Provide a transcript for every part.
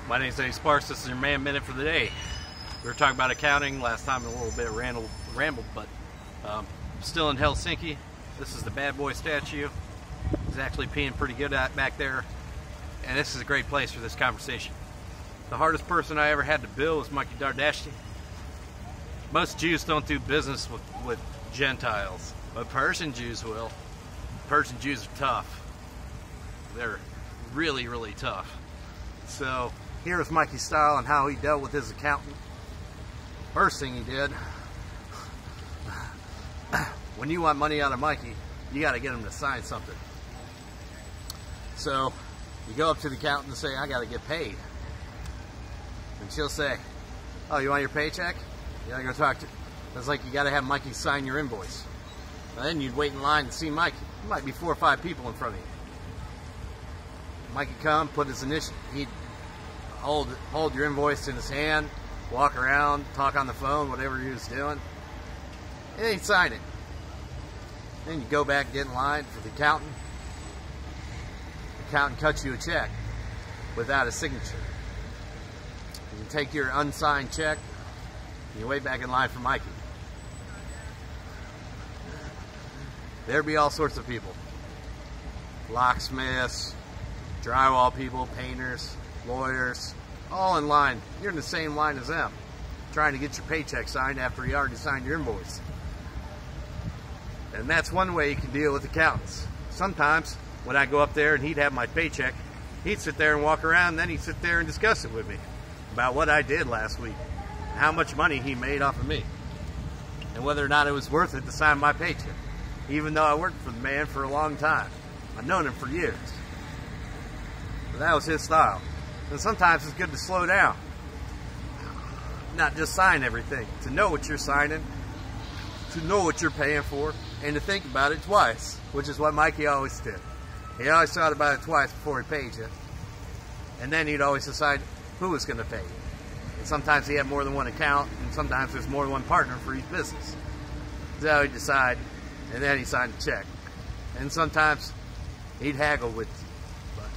My name is Eddie Sparks. This is your Man Minute for the day. We were talking about accounting last time, a little bit rambled, but still in Helsinki. This is the bad boy statue. He's actually peeing pretty good back there, and this is a great place for this conversation. The hardest person I ever had to bill was Mikey Dardashti. Most Jews don't do business with Gentiles, but Persian Jews will. Persian Jews are tough. They're really, really tough. So here's Mikey's style on how he dealt with his accountant. First thing he did, when you want money out of Mikey, you got to get him to sign something. So you go up to the accountant and say, I got to get paid. And she'll say, oh, you want your paycheck? You got to go talk to. That's like you got to have Mikey sign your invoice. And then you'd wait in line to see Mikey. There might be 4 or 5 people in front of you. Mikey come, put his initial, he'd hold your invoice in his hand, walk around, talk on the phone, whatever he was doing, and then he'd sign it. Then you go back and get in line for the accountant. The accountant cuts you a check without a signature. You take your unsigned check, and you wait back in line for Mikey. There'd be all sorts of people. Locksmiths, drywall people, painters, lawyers, all in line. You're in the same line as them, trying to get your paycheck signed after you already signed your invoice. And that's one way you can deal with accountants. Sometimes, when I go up there and he'd have my paycheck, he'd sit there and walk around, and then he'd sit there and discuss it with me about what I did last week, how much money he made off of me, and whether or not it was worth it to sign my paycheck, even though I worked for the man for a long time. I've known him for years. But that was his style. And sometimes it's good to slow down, not just sign everything, to know what you're signing, to know what you're paying for, and to think about it twice, which is what Mikey always did. He always thought about it twice before he paid you. And then he'd always decide who was going to pay you. And sometimes he had more than one account, and sometimes there's more than one partner for each business. So he'd decide, and then he signed a check. And sometimes he'd haggle with you. But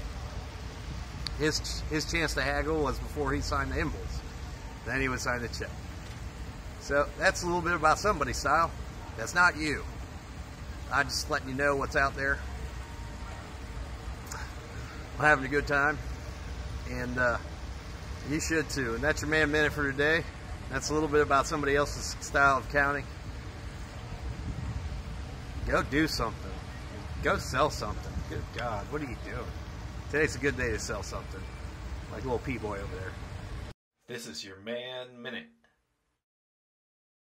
his chance to haggle was before he signed the invoice. Then he would sign the check. So that's a little bit about somebody's style. That's not you. I'm just letting you know what's out there. I'm having a good time. And you should too. And that's your Man Minute for today. That's a little bit about somebody else's style of counting. Go do something. Go sell something. Good God, what are you doing? Today's a good day to sell something. Like a little P-boy over there. This is your Man Minute.